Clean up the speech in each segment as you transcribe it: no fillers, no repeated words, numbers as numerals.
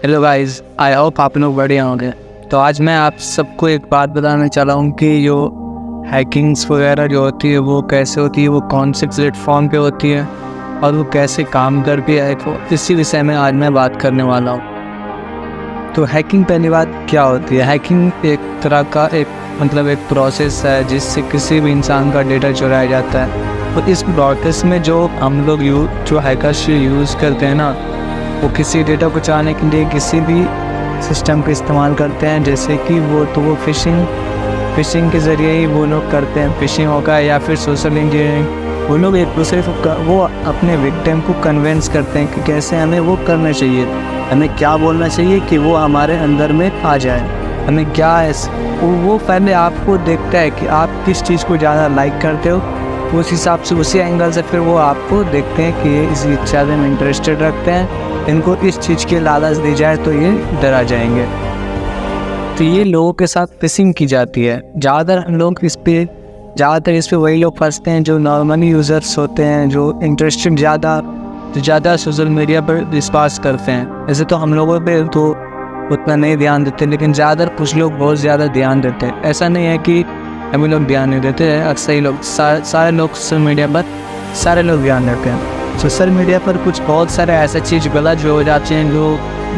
Hello guys, I hope आप लोग बढ़िया होंगे। तो आज मैं आप सबको एक बात बताना चाह रहा हूँ कि जो हैकिंग्स वगैरह जो होती है वो कैसे होती है, वो कौन से प्लेटफॉर्म पे होती है और वो कैसे काम करती है, तो इसी विषय में आज मैं बात करने वाला हूँ। तो हैकिंग पहली बात क्या होती है? हैकिंग एक तरह का एक प्रोसेस है जिससे किसी भी इंसान का डेटा चुराया जाता है। तो इस प्रोसेस में जो हम लोग जो हैकर्स यूज़ करते हैं ना, वो किसी डेटा को चुराने के लिए किसी भी सिस्टम का इस्तेमाल करते हैं, जैसे कि वो फिशिंग के ज़रिए ही वो लोग करते हैं। फिशिंग होगा या फिर सोशल इंजीनियरिंग, वो लोग एक दूसरे को वो अपने विक्टिम को कन्विंस करते हैं कि कैसे हमें वो करना चाहिए, हमें क्या बोलना चाहिए कि वो हमारे अंदर में आ जाए, हमें क्या है। वो पहले आपको देखता है कि आप किस चीज़ को ज़्यादा लाइक करते हो, उस हिसाब से उसी एंगल से फिर वो आपको देखते हैं कि ये इस ज़्यादा में इंटरेस्टेड रखते हैं, इनको इस चीज़ की लालच दी जाए तो ये डरा जाएंगे। तो ये लोगों के साथ फिशिंग की जाती है। ज़्यादातर इस पे वही लोग फंसते हैं जो नॉर्मली यूज़र्स होते हैं, जो इंटरेस्टेड ज़्यादा सोशल मीडिया पर विश्वास करते हैं। ऐसे तो हम लोगों पे तो उतना नहीं ध्यान देते, लेकिन ज़्यादातर कुछ लोग बहुत ज़्यादा ध्यान देते हैं। ऐसा नहीं है कि हम लोग ध्यान नहीं देते हैं, अक्सर ही लोग सारे लोग सोशल मीडिया पर सारे लोग ध्यान देते हैं। सोशल मीडिया पर कुछ बहुत सारे ऐसा चीज़ गलत जो हो जाते हैं,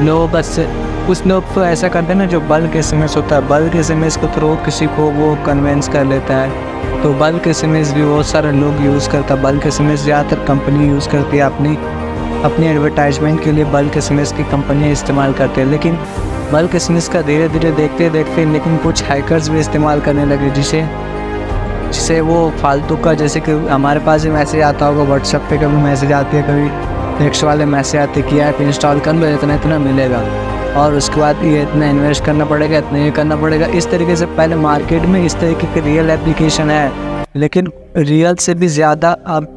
लोग बस कुछ लोग तो ऐसा करते हैं ना, जो बल्क SMS होता है, बल्क SMS के थ्रू किसी को वो कन्विंस कर लेता है। तो बल्क SMS भी बहुत सारे लोग यूज़ करता है। बल्क SMS ज़्यादातर कंपनी यूज़ करती है अपनी एडवर्टाइजमेंट के लिए। बल्क SMS की कंपनियाँ इस्तेमाल करते हैं, लेकिन बल्क SMS का धीरे धीरे देखते लेकिन कुछ हैकर्स भी इस्तेमाल करने लगे, जिसे वो फालतू का, जैसे कि हमारे पास भी मैसेज आता होगा व्हाट्सएप पे, कभी मैसेज आती है, कभी टेक्स्ट वाले मैसेज आते हैं कि ऐप इंस्टॉल कर लो, इतना मिलेगा और उसके बाद ये इतना इन्वेस्ट करना पड़ेगा, इतना ये करना पड़ेगा। इस तरीके से पहले मार्केट में इस तरीके के रियल एप्लीकेशन है, लेकिन रियल से भी ज़्यादा अब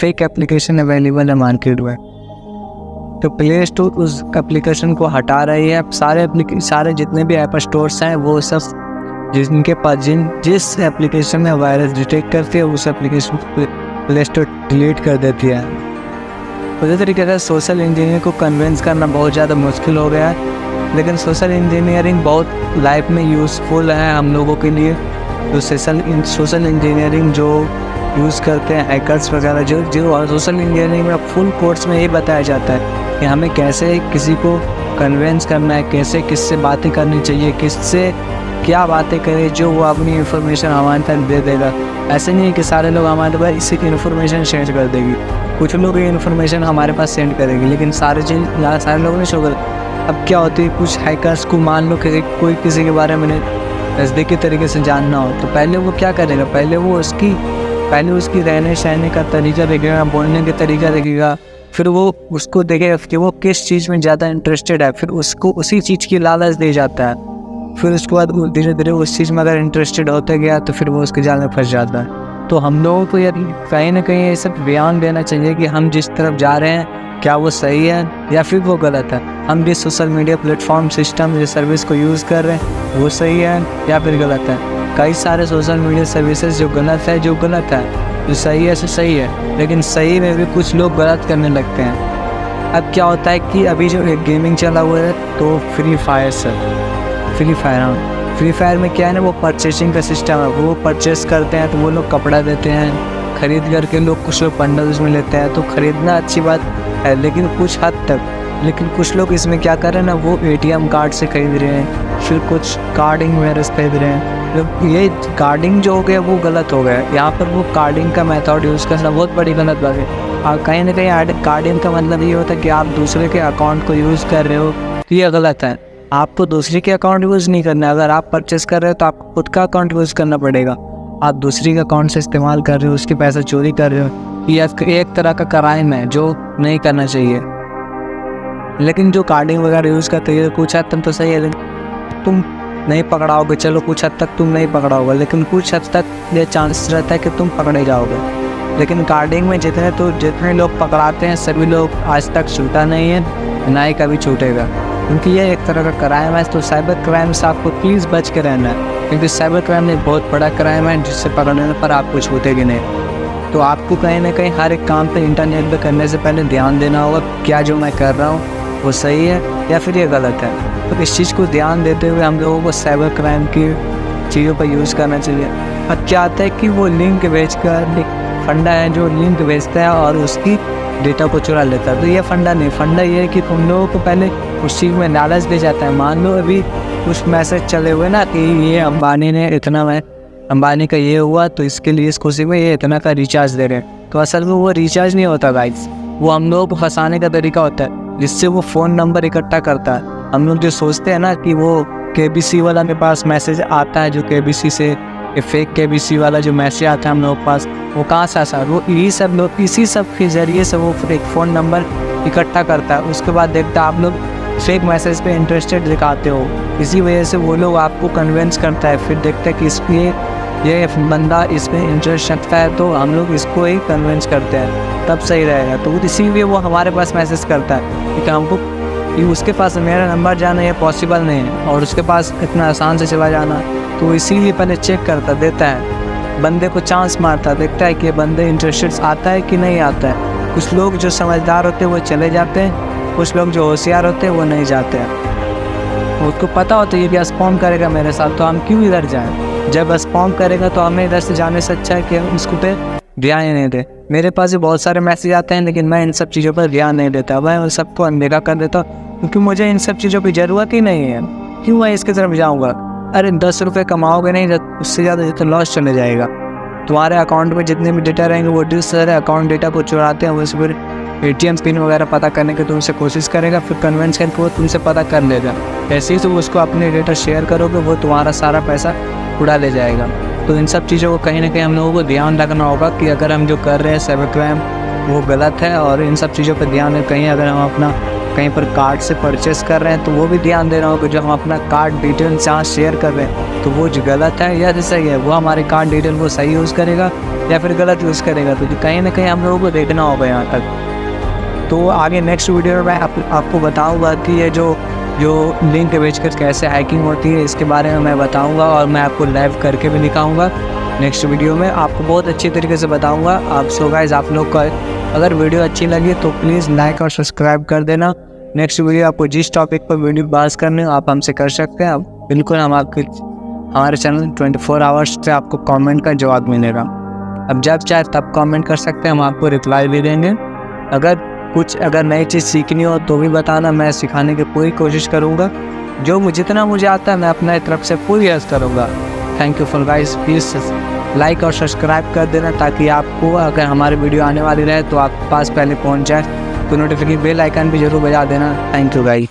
फेक एप्लीकेशन अवेलेबल है मार्केट में। तो प्ले स्टोर उस एप्लीकेशन को हटा रही है। सारे जितने भी ऐप स्टोर्स हैं वो सब जिनके पास जिस एप्लीकेशन में वायरस डिटेक्ट करती है उस एप्लीकेशन को प्ले स्टोर डिलीट कर देती है। उसी तरीके से सोशल इंजीनियरिंग को कन्विंस करना बहुत ज़्यादा मुश्किल हो गया है, लेकिन सोशल इंजीनियरिंग बहुत लाइफ में यूज़फुल है हम लोगों के लिए। तो सोशल इंजीनियरिंग जो यूज़ करते हैं हैकर्स वगैरह, जो सोशल इंजीनियरिंग में फुल कोर्स में यही बताया जाता है कि हमें कैसे किसी को कन्विंस करना है, कैसे किससे बातें करनी चाहिए, किससे क्या बातें करें जो वो अपनी इन्फॉर्मेशन हमारे तक दे देगा। ऐसे नहीं है कि सारे लोग हमारे पास इसी की इन्फॉर्मेशन शेयर कर देगी, कुछ लोग ये इन्फॉर्मेशन हमारे पास सेंड करेंगे, लेकिन सारे लोग नहीं शो कर। अब क्या होती है, कुछ हैकर्स को मान लो कोई किसी के बारे में नज़दीकी तरीके से जानना हो, तो पहले वो क्या करेगा, पहले उसकी रहने सहने का तरीका देखेगा, बोलने का तरीका देखेगा, फिर वो उसको देखेगा कि वो किस चीज़ में ज़्यादा इंटरेस्टेड है, फिर उसको उसी चीज़ की लालच दे जाता है। फिर उसके बाद धीरे धीरे उस चीज़ में अगर इंटरेस्टेड होते गया तो फिर वो उसके जाल में फंस जाता है। तो हम लोगों को यार कहीं ना कहीं ये सब ध्यान देना चाहिए कि हम जिस तरफ जा रहे हैं क्या वो सही है या फिर वो गलत है। हम जिस सोशल मीडिया प्लेटफॉर्म सिस्टम या सर्विस को यूज़ कर रहे हैं वो सही है या फिर गलत है। कई सारे सोशल मीडिया सर्विसेज जो गलत है, जो सही है सो सही है, लेकिन सही में भी कुछ लोग गलत करने लगते हैं। अब क्या होता है कि अभी जो एक गेमिंग चला हुआ है तो फ्री फायर में क्या है ना, वो परचेसिंग का सिस्टम है। वो परचेस करते हैं तो वो लोग कपड़ा देते हैं, खरीद करके कुछ लोग बंडल्स में लेते हैं। तो खरीदना अच्छी बात है, लेकिन कुछ हद तक। लेकिन कुछ लोग इसमें क्या कर रहे हैं ना, वो ATM कार्ड से खरीद रहे हैं, फिर कुछ कार्डिंग वगैरह से खरीद रहे हैं। तो ये कार्डिंग जो हो गया वो गलत हो गया। यहाँ पर वो कार्डिंग का मेथड यूज़ करना बहुत बड़ी गलत बात है। और कहीं ना कहीं कार्डिंग का मतलब ये होता है कि आप दूसरे के अकाउंट को यूज़ कर रहे हो, तो ये गलत है। आपको दूसरे के अकाउंट यूज़ नहीं करना है। अगर आप परचेस कर रहे हो तो आपको खुद का अकाउंट यूज़ करना पड़ेगा। आप दूसरी का अकाउंट से इस्तेमाल कर रहे हो, उसके पैसा चोरी कर रहे हो, ये एक तरह का क्राइम है जो नहीं करना चाहिए। लेकिन जो कार्डिंग वगैरह यूज़ करते हैं कुछ हद तक तो सही है, लेकिन तुम नहीं पकड़ाओगे, चलो कुछ हद तक तुम नहीं पकड़ाओगे, लेकिन कुछ हद तक ये चांस रहता है कि तुम पकड़े जाओगे। लेकिन कार्डिंग में जितने लोग पकड़ाते हैं सभी लोग आज तक छूटा नहीं है, ना ही कभी छूटेगा, क्योंकि ये एक तरह का क्राइम है। तो साइबर क्राइम से आपको प्लीज़ बच के रहना है, क्योंकि साइबर क्राइम एक बहुत बड़ा क्राइम है जिससे पकड़ने पर आपको छूटेगी नहीं। तो आपको कहीं ना कहीं हर एक काम पे इंटरनेट पे करने से पहले ध्यान देना होगा क्या जो मैं कर रहा हूँ वो सही है या फिर ये गलत है। तो इस चीज़ को ध्यान देते हुए हम लोगों को साइबर क्राइम की चीज़ों पर यूज़ करना चाहिए। अब क्या आता है कि वो लिंक बेचकर, फंडा है जो लिंक बेचता है और उसकी डेटा को चुरा लेता है। तो ये फंडा नहीं, फंडा ये है कि तुम लोगों को पहले उस चीज़ में लालच दे जाता है। मान लो अभी कुछ मैसेज चले हुए ना कि ये अंबानी ने इतना में, अंबानी का ये हुआ तो इसके लिए इस खुशी में ये इतना का रिचार्ज दे रहे हैं। तो असल में वो रिचार्ज नहीं होता गाइस, वो हम लोगों को फंसाने का तरीका होता है, जिससे वो फ़ोन नंबर इकट्ठा करता है। हम लोग जो सोचते हैं ना कि वो KBC वाला के पास मैसेज आता है, जो KBC से फेक KBC वाला जो मैसेज आता है हम लोग के पास, वो कहाँ से आता है? वो यही सब लोग, इसी सब के ज़रिए से वो फिर एक फ़ोन नंबर इकट्ठा करता है। उसके बाद देखता है आप लोग फेक मैसेज पे इंटरेस्टेड दिखाते हो, इसी वजह से वो लोग आपको कन्विंस करता है। फिर देखते हैं कि इसलिए ये बंदा इसमें इंटरेस्ट रखता है तो हम लोग इसको ही कन्विंस करते हैं, तब सही रहेगा। तो इसीलिए वो हमारे पास मैसेज करता है कि हमको कि उसके पास मेरा नंबर जाना ये पॉसिबल नहीं है और उसके पास इतना आसान से चला जाना। तो इसीलिए पहले चेक करता देता है, बंदे को चांस मारता, देखता है कि बंदे इंटरेस्टेड आता है कि नहीं आता है। कुछ लोग जो समझदार होते हैं वो चले जाते हैं, कुछ लोग जो होशियार होते हैं वो नहीं जाते हैं। उसको पता होता है कि स्पॉम करेगा मेरे साथ, तो हम क्यों इधर जाएं? जब स्पॉम करेगा तो हमें इधर से जाने से अच्छा है कि हम उसको पे ध्यान ही नहीं दे। मेरे पास भी बहुत सारे मैसेज आते हैं लेकिन मैं इन सब चीज़ों पर ध्यान नहीं देता, मैं उन सबको अनदेखा कर देता हूँ, क्योंकि मुझे इन सब चीज़ों की ज़रूरत ही नहीं है। क्यों मैं इसकी तरफ जाऊँगा? अरे 10 रुपये कमाओगे नहीं, उससे ज़्यादा तो लॉस चले जाएगा। तुम्हारे अकाउंट में जितने भी डेटा रहेंगे वो सारे अकाउंट डेटा को चुराते हैं, वो फिर ATM पिन वगैरह पता करने की तुमसे कोशिश करेगा, फिर कन्विंस करके वो तुमसे पता कर लेगा। ऐसे ही तो उसको अपने डेटा शेयर करोगे, वो तुम्हारा सारा पैसा उड़ा ले जाएगा। तो इन सब चीज़ों को कहीं ना कहीं हम लोगों को ध्यान रखना होगा कि अगर हम जो कर रहे हैं साइबर क्राइम वो गलत है, और इन सब चीज़ों पर ध्यान है। कहीं अगर हम अपना कहीं पर कार्ड से परचेस कर रहे हैं तो वो भी ध्यान देना होगा, जो हम अपना कार्ड डिटेल जहाँ शेयर कर रहे हैं तो वो जो गलत है या जो सही है, वो हमारे कार्ड डिटेल को सही यूज़ करेगा या फिर गलत यूज़ करेगा। तो कहीं ना कहीं हम लोगों को देखना होगा यहाँ तक। तो आगे नेक्स्ट वीडियो में मैं आपको बताऊँगा कि ये जो लिंक बेचकर कैसे हैकिंग होती है, इसके बारे में मैं बताऊंगा और मैं आपको लाइव करके भी दिखाऊंगा। नेक्स्ट वीडियो में आपको बहुत अच्छी तरीके से बताऊंगा। आप सो गाइस, आप लोग का अगर वीडियो अच्छी लगी तो प्लीज़ लाइक और सब्सक्राइब कर देना। नेक्स्ट वीडियो आपको जिस टॉपिक पर वीडियो बात करने हो आप हमसे कर सकते हैं। बिल्कुल हम आपके हमारे चैनल 24 आवर्स से आपको कॉमेंट का जवाब मिलेगा। अब जब चाहे तब कॉमेंट कर सकते हैं, हम आपको रिप्लाई भी देंगे। अगर नई चीज़ सीखनी हो तो भी बताना, मैं सिखाने की पूरी कोशिश करूँगा। जितना मुझे आता है मैं अपना तरफ से पूरी हेल्प करूँगा। Thank you for guys, please like और सब्सक्राइब कर देना, ताकि आपको अगर हमारी वीडियो आने वाली रहे तो आपके पास पहले पहुँच जाए। तो नोटिफिकेशन बेल आइकन भी जरूर बजा देना। Thank you guys.